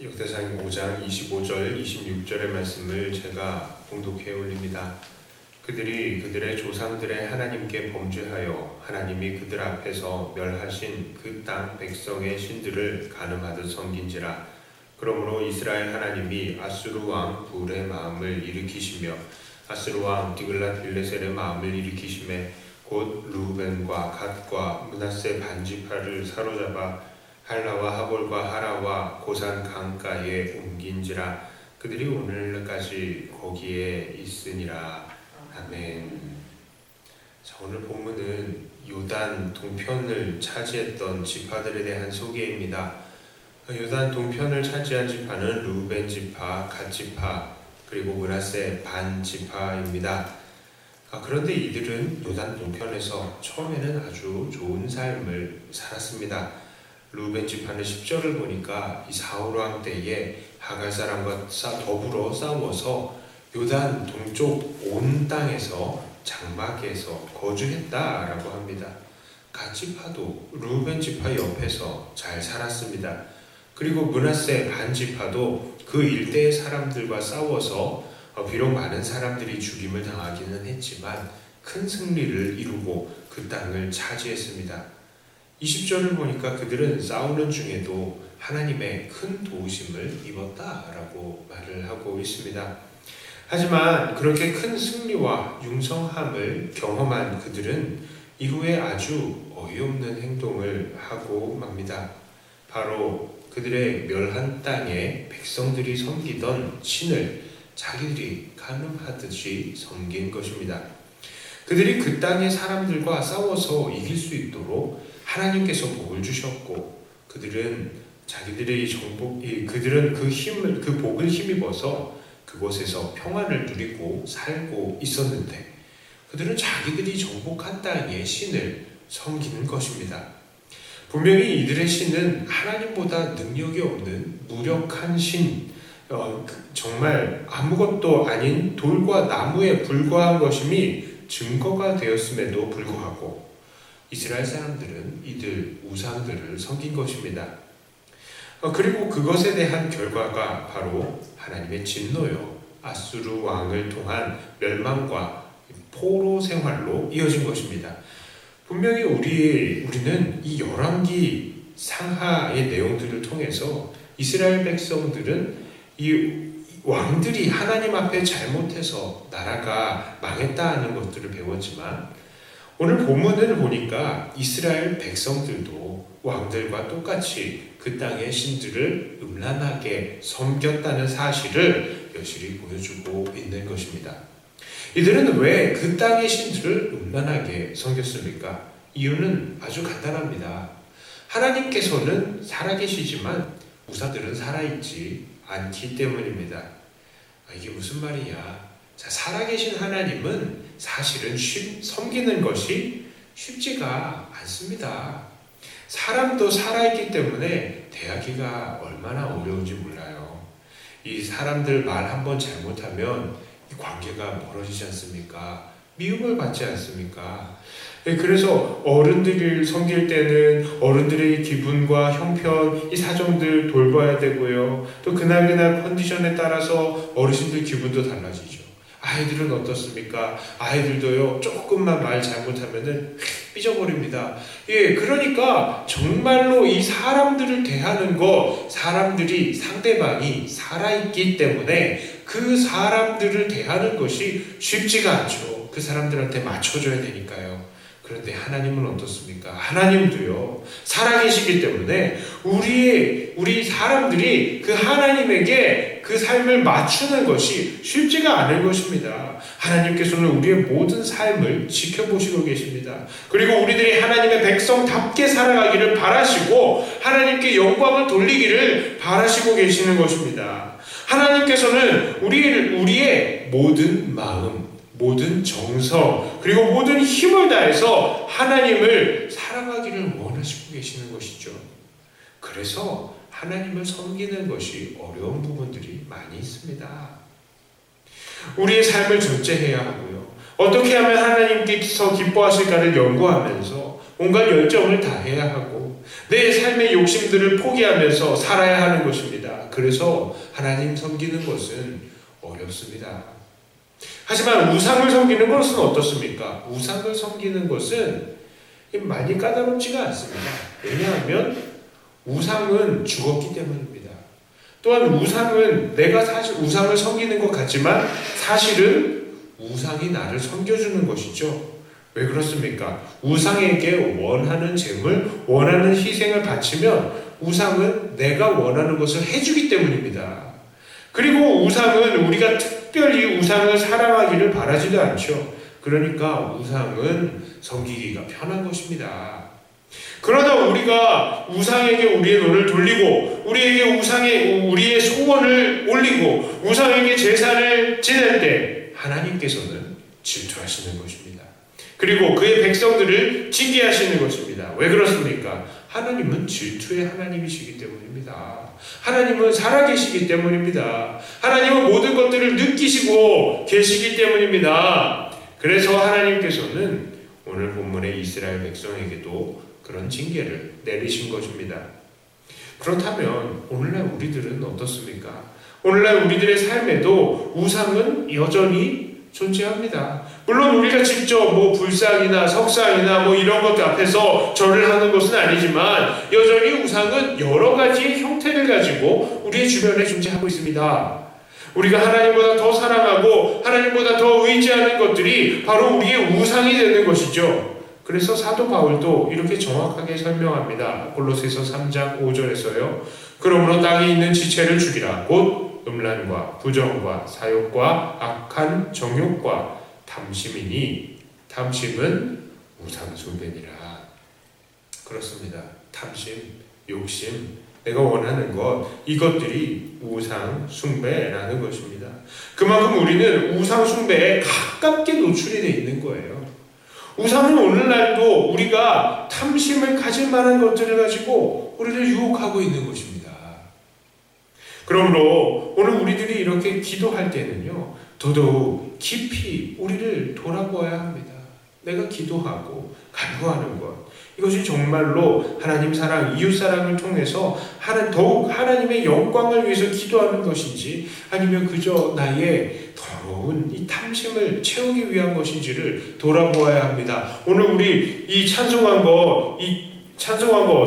역대상 5장 25절 26절의 말씀을 제가 봉독해 올립니다. 그들이 그들의 조상들의 하나님께 범죄하여 하나님이 그들 앞에서 멸하신 그 땅 백성의 신들을 가늠하듯 섬긴지라. 그러므로 이스라엘 하나님이 아수르 왕 불의 마음을 일으키시며 아수르 왕 디글랏빌레셀의 마음을 일으키심에 곧 루벤과 갓과 므낫세 반지파를 사로잡아 할라와 하볼과 하라와 고산 강가에 옮긴지라. 그들이 오늘까지 거기에 있으니라. 아멘. 자, 오늘 본문은 요단 동편을 차지했던 지파들에 대한 소개입니다. 요단 동편을 차지한 지파는 루벤 지파, 갓 지파, 그리고 므낫세 반 지파입니다. 그런데 이들은 요단 동편에서 처음에는 아주 좋은 삶을 살았습니다. 루벤 지파는 10절을 보니까 이 사울 왕 때에 하갈 사람과 더불어 싸워서 요단 동쪽 온 땅에서 장막에서 거주했다라고 합니다. 갓 지파도 루벤 지파 옆에서 잘 살았습니다. 그리고 므낫세 반 지파도 그 일대의 사람들과 싸워서 비록 많은 사람들이 죽임을 당하기는 했지만 큰 승리를 이루고 그 땅을 차지했습니다. 20절을 보니까 그들은 싸우는 중에도 하나님의 큰 도우심을 입었다라고 말을 하고 있습니다. 하지만 그렇게 큰 승리와 융성함을 경험한 그들은 이후에 아주 어이없는 행동을 하고 맙니다. 바로 그들의 멸한 땅에 백성들이 섬기던 신을 자기들이 가늠하듯이 섬긴 것입니다. 그들이 그 땅의 사람들과 싸워서 이길 수 있도록 하나님께서 복을 주셨고 그들은 그 복을 힘입어서 그곳에서 평안을 누리고 살고 있었는데 그들은 자기들이 정복한 땅의 신을 섬기는 것입니다. 분명히 이들의 신은 하나님보다 능력이 없는 무력한 신, 정말 아무것도 아닌 돌과 나무에 불과한 것임이 증거가 되었음에도 불구하고 이스라엘 사람들은 이들 우상들을 섬긴 것입니다. 그리고 그것에 대한 결과가 바로 하나님의 진노요, 아수르 왕을 통한 멸망과 포로 생활로 이어진 것입니다. 분명히 우리는 이 열왕기 상하의 내용들을 통해서 이스라엘 백성들은 이 왕들이 하나님 앞에 잘못해서 나라가 망했다는 것들을 배웠지만 오늘 본문을 보니까 이스라엘 백성들도 왕들과 똑같이 그 땅의 신들을 음란하게 섬겼다는 사실을 여실히 보여주고 있는 것입니다. 이들은 왜 그 땅의 신들을 음란하게 섬겼습니까? 이유는 아주 간단합니다. 하나님께서는 살아계시지만 우사들은 살아있지 않기 때문입니다. 이게 무슨 말이냐? 자, 살아계신 하나님은 사실은 섬기는 것이 쉽지가 않습니다. 사람도 살아있기 때문에 대하기가 얼마나 어려운지 몰라요. 이 사람들 말 한번 잘못하면 이 관계가 멀어지지 않습니까? 미움을 받지 않습니까? 그래서 어른들을 섬길 때는 어른들의 기분과 형편, 이 사정들 돌봐야 되고요. 또 그날 컨디션에 따라서 어르신들 기분도 달라지죠. 아이들은 어떻습니까? 아이들도요, 조금만 말 잘못하면은 삐져버립니다. 그러니까 정말로 이 사람들을 대하는 것, 상대방이 살아있기 때문에 그 사람들을 대하는 것이 쉽지가 않죠. 그 사람들한테 맞춰줘야 되니까요. 그런데 하나님은 어떻습니까? 하나님도요, 살아계시기 때문에 우리 사람들이 그 하나님에게 그 삶을 맞추는 것이 쉽지가 않을 것입니다. 하나님께서는 우리의 모든 삶을 지켜보시고 계십니다. 그리고 우리들이 하나님의 백성답게 살아가기를 바라시고 하나님께 영광을 돌리기를 바라시고 계시는 것입니다. 하나님께서는 우리의 모든 마음, 모든 정성, 그리고 모든 힘을 다해서 하나님을 사랑하기를 원하시고 계시는 것이죠. 그래서 하나님을 섬기는 것이 어려운 부분들이 많이 있습니다. 우리의 삶을 절제해야 하고요. 어떻게 하면 하나님께서 기뻐하실까를 연구하면서 온갖 열정을 다해야 하고 내 삶의 욕심들을 포기하면서 살아야 하는 것입니다. 그래서 하나님 섬기는 것은 어렵습니다. 하지만 우상을 섬기는 것은 어떻습니까? 우상을 섬기는 것은 많이 까다롭지가 않습니다. 왜냐하면 우상은 죽었기 때문입니다. 또한 우상은 내가 사실 우상을 섬기는 것 같지만 사실은 우상이 나를 섬겨주는 것이죠. 왜 그렇습니까? 우상에게 원하는 재물, 원하는 희생을 바치면 우상은 내가 원하는 것을 해주기 때문입니다. 그리고 우상은 우리가 특별히 우상을 사랑하기를 바라지도 않죠. 그러니까 우상은 섬기기가 편한 것입니다. 그러나 우리가 우상에게 우리의 돈을 돌리고 우리에게 우리의 소원을 올리고 우상에게 제사를 지낼 때 하나님께서는 질투하시는 것입니다. 그리고 그의 백성들을 징계하시는 것입니다. 왜 그렇습니까? 하나님은 질투의 하나님이시기 때문입니다. 하나님은 살아계시기 때문입니다. 하나님은 모든 것들을 느끼시고 계시기 때문입니다. 그래서 하나님께서는 오늘 본문의 이스라엘 백성에게도 그런 징계를 내리신 것입니다. 그렇다면 오늘날 우리들은 어떻습니까? 오늘날 우리들의 삶에도 우상은 여전히 존재합니다. 물론 우리가 직접 불상이나 석상이나 이런 것들 앞에서 절을 하는 것은 아니지만 여전히 우상은 여러 가지의 형태를 가지고 우리의 주변에 존재하고 있습니다. 우리가 하나님보다 더 사랑하고 하나님보다 더 의지하는 것들이 바로 우리의 우상이 되는 것이죠. 그래서 사도 바울도 이렇게 정확하게 설명합니다. 골로새서 3장 5절에서요. 그러므로 땅에 있는 지체를 죽이라. 곧 음란과 부정과 사욕과 악한 정욕과 탐심이니 탐심은 우상 숭배니라. 그렇습니다. 탐심, 욕심, 내가 원하는 것, 이것들이 우상 숭배라는 것입니다. 그만큼 우리는 우상 숭배에 가깝게 노출이 되어 있는 거예요. 우상은 오늘날도 우리가 탐심을 가질 만한 것들을 가지고 우리를 유혹하고 있는 것입니다. 그러므로 오늘 우리들이 이렇게 기도할 때는요, 더더욱 깊이 우리를 돌아보아야 합니다. 내가 기도하고 간구하는 것, 이것이 정말로 하나님 사랑, 이웃 사랑을 통해서 더욱 하나님의 영광을 위해서 기도하는 것인지 아니면 그저 나의 더러운 이 탐심을 채우기 위한 것인지를 돌아보아야 합니다. 오늘 우리 이 찬송한 거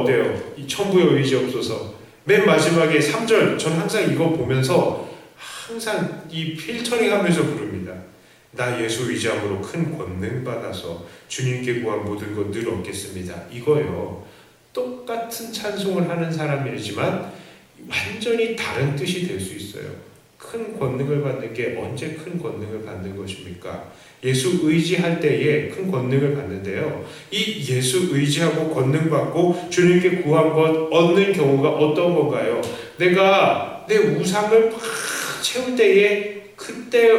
어때요? 이 천부의 의지없소서. 맨 마지막에 3절, 전 항상 이거 보면서 항상 이 필터링 하면서 부릅니다. 나 예수 의지함으로 큰 권능 받아서 주님께 구한 모든 것 늘 얻겠습니다. 이거요. 똑같은 찬송을 하는 사람이지만 완전히 다른 뜻이 될 수 있어요. 큰 권능을 받는 게 언제 큰 권능을 받는 것입니까? 예수 의지할 때에 큰 권능을 받는데요. 이 예수 의지하고 권능 받고 주님께 구한 것 얻는 경우가 어떤 건가요? 내가 내 우상을 막 채울 때에 그때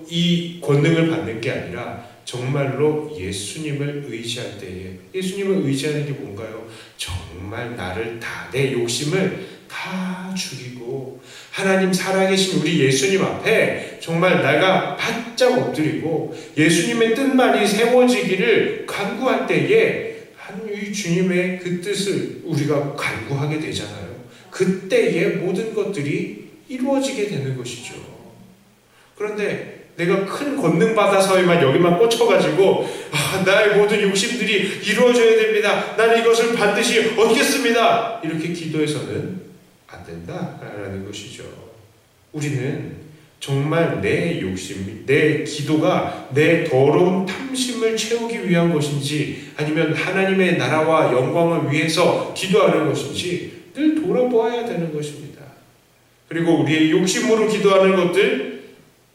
이 권능을 받는 게 아니라 정말로 예수님을 의지할 때에, 예수님을 의지하는 게 뭔가요? 정말 나를 내 욕심을 다 죽이고 하나님 살아계신 우리 예수님 앞에 정말 내가 바짝 엎드리고 예수님의 뜻만이 세워지기를 간구할 때에 이 주님의 그 뜻을 우리가 간구하게 되잖아요. 그때에 모든 것들이 이루어지게 되는 것이죠. 그런데 내가 큰 권능 받아서에만 여기만 꽂혀가지고 나의 모든 욕심들이 이루어져야 됩니다. 나는 이것을 반드시 얻겠습니다. 이렇게 기도해서는 안 된다라는 것이죠. 우리는 정말 내 욕심, 내 기도가 내 더러운 탐심을 채우기 위한 것인지 아니면 하나님의 나라와 영광을 위해서 기도하는 것인지 늘 돌아보아야 되는 것입니다. 그리고 우리의 욕심으로 기도하는 것들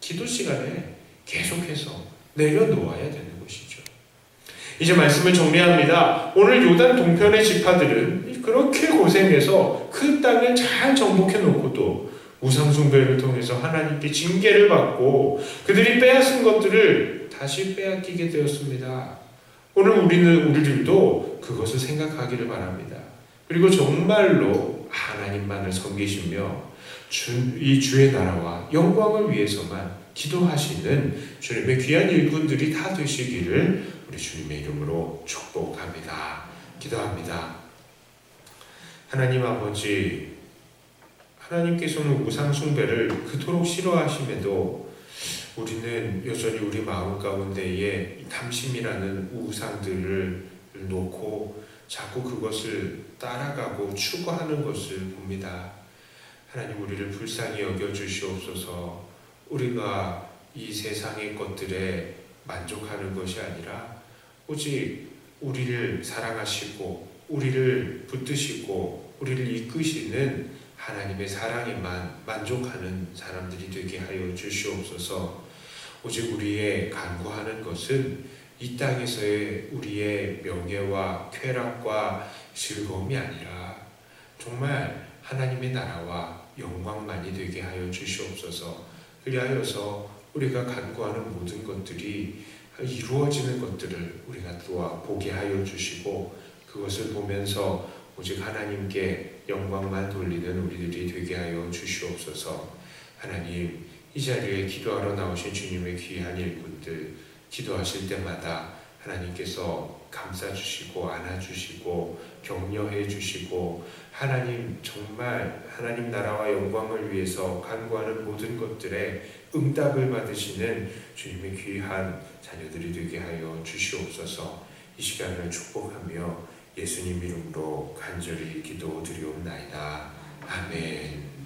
기도 시간에 계속해서 내려놓아야 되는 것이죠. 이제 말씀을 정리합니다. 오늘 요단 동편의 지파들은 그렇게 고생해서 그 땅을 잘 정복해 놓고도 우상 숭배를 통해서 하나님께 징계를 받고 그들이 빼앗은 것들을 다시 빼앗기게 되었습니다. 오늘 우리들도 그것을 생각하기를 바랍니다. 그리고 정말로 하나님만을 섬기시며 이 주의 나라와 영광을 위해서만 기도하시는 주님의 귀한 일꾼들이 다 되시기를 우리 주님의 이름으로 축복합니다. 기도합니다. 하나님 아버지, 하나님께서는 우상 숭배를 그토록 싫어하심에도 우리는 여전히 우리 마음 가운데에 탐심이라는 우상들을 놓고 자꾸 그것을 따라가고 추구하는 것을 봅니다. 하나님, 우리를 불쌍히 여겨 주시옵소서. 우리가 이 세상의 것들에 만족하는 것이 아니라 오직 우리를 사랑하시고 우리를 붙드시고 우리를 이끄시는 하나님의 사랑에만 만족하는 사람들이 되게 하여 주시옵소서. 오직 우리의 간구하는 것은 이 땅에서의 우리의 명예와 쾌락과 즐거움이 아니라 정말 하나님의 나라와 영광만이 되게 하여 주시옵소서. 그리하여서 우리가 간구하는 모든 것들이 이루어지는 것들을 우리가 또 보게 하여 주시고 그것을 보면서 오직 하나님께 영광만 돌리는 우리들이 되게 하여 주시옵소서. 하나님, 이 자리에 기도하러 나오신 주님의 귀한 일꾼들 기도하실 때마다 하나님께서 감싸주시고 안아주시고 격려해 주시고 하나님 정말 하나님 나라와 영광을 위해서 간구하는 모든 것들에 응답을 받으시는 주님의 귀한 자녀들이 되게 하여 주시옵소서. 이 시간을 축복하며 예수님 이름으로 간절히 기도드리옵나이다. 아멘.